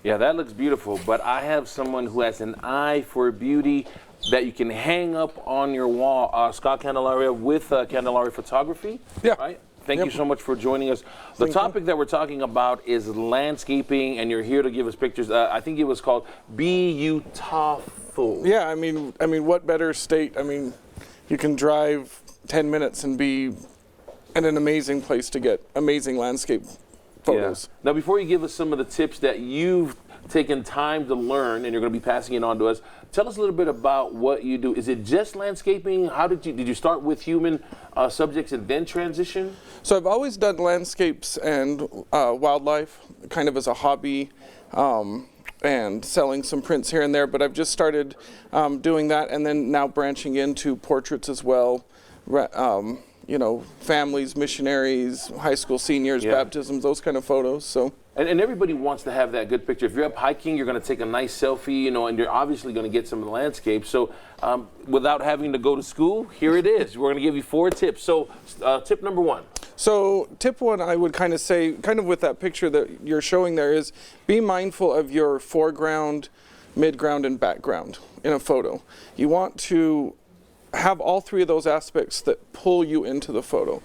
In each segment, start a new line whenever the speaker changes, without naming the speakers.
Yeah, that looks beautiful, but I have someone who has an eye for beauty that you can hang up on your wall. Scott Candelaria with Candelaria Photography.
Yeah.
Right? Thank you so much for joining us. The topic that we're talking about is landscaping, and you're here to give us pictures. I think it was called Beautiful.
Yeah, I mean, what better state? I mean, you can drive 10 minutes and be in an amazing place to get amazing landscape photos.
Yeah. Now, before you give us some of the tips that you've taken time to learn and you're going to be passing it on to us, tell us a little bit about what you do. Is it just landscaping? How did you start with human subjects and then transition?
So I've always done landscapes and wildlife kind of as a hobby, and selling some prints here and there, but I've just started doing that, and then now branching into portraits as well. You know, families, missionaries, high school seniors, baptisms, those kind of photos. So.
And everybody wants to have that good picture. If you're up hiking, you're going to take a nice selfie, you know, and you're obviously going to get some of the landscape. So without having to go to school, here it is. We're going to give you 4 tips. So tip number 1.
So tip 1, I would kind of say, kind of with that picture that you're showing there, is be mindful of your foreground, midground, and background in a photo. You want to have all 3 of those aspects that pull you into the photo.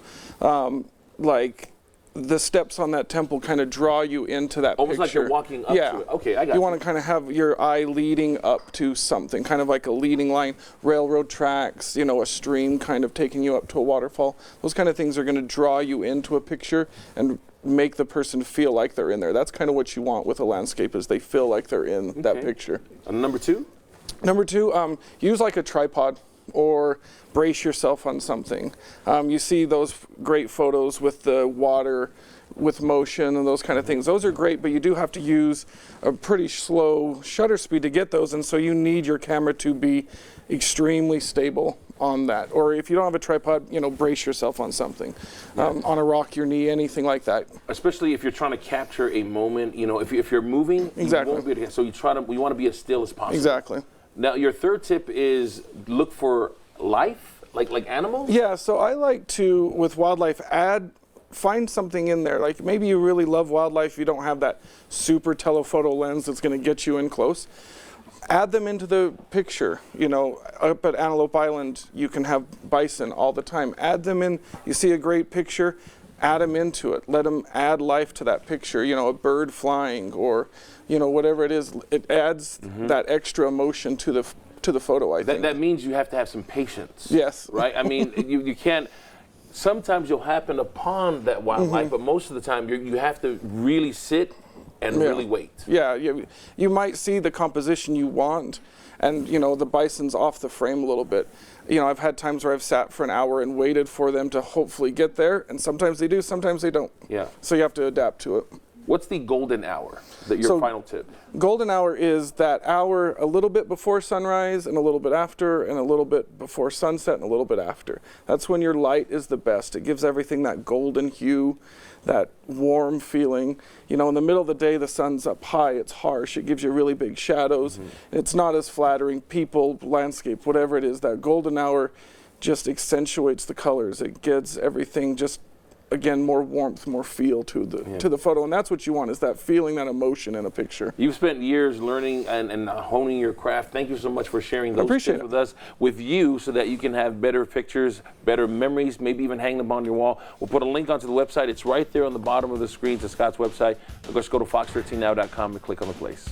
Like the steps on that temple kind of draw you into that
Almost
picture.
like you're walking up to it. Okay, I got
you. You want to kind of have your eye leading up to something, kind of like a leading line, railroad tracks, you know, a stream kind of taking you up to a waterfall. Those kind of things are going to draw you into a picture and make the person feel like they're in there. That's kind of what you want with a landscape, is they feel like they're in that picture.
And number 2?
Number 2, use like a tripod or brace yourself on something. You see those great photos with the water, with motion and those kind of things. Those are great, but you do have to use a pretty slow shutter speed to get those, and so you need your camera to be extremely stable on that. Or if you don't have a tripod, you know, brace yourself on something, on a rock, your knee, anything like that.
Especially if you're trying to capture a moment, you know, if you're moving,
exactly.
You won't be able to, so you want to be as still as possible.
Exactly.
Now, your 3rd tip is look for life, like animals?
Yeah, so I like to, with wildlife, find something in there. Like maybe you really love wildlife, you don't have that super telephoto lens that's going to get you in close. Add them into the picture. You know, up at Antelope Island, you can have bison all the time. Add them in. You see a great picture, add them into it. Let them add life to that picture. You know, a bird flying, or, you know, whatever it is. It adds that extra emotion to the photo, I think.
That means you have to have some patience.
Yes.
Right? I mean, you can't. Sometimes you'll happen upon that wildlife, but most of the time you have to really sit and really wait.
Yeah, you might see the composition you want, and you know the bison's off the frame a little bit. You know, I've had times where I've sat for an hour and waited for them to hopefully get there, and sometimes they do, sometimes they don't.
Yeah.
So you have to adapt to it.
What's the golden hour? Your final tip?
Golden hour is that hour a little bit before sunrise and a little bit after and a little bit before sunset and a little bit after. That's when your light is the best. It gives everything that golden hue, that warm feeling. You know, in the middle of the day, the sun's up high, it's harsh, it gives you really big shadows. It's not as flattering. People, landscape, whatever it is, that golden hour just accentuates the colors. It gives everything just, again, more warmth, more feel to the photo, and that's what you want, is that feeling, that emotion in a picture.
You've spent years learning and honing your craft. Thank you so much for sharing those tips with us, with you, so that you can have better pictures, better memories, maybe even hang them on your wall. We'll put a link onto the website. It's right there on the bottom of the screen to Scott's website. Of course, go to fox13now.com and click on the place.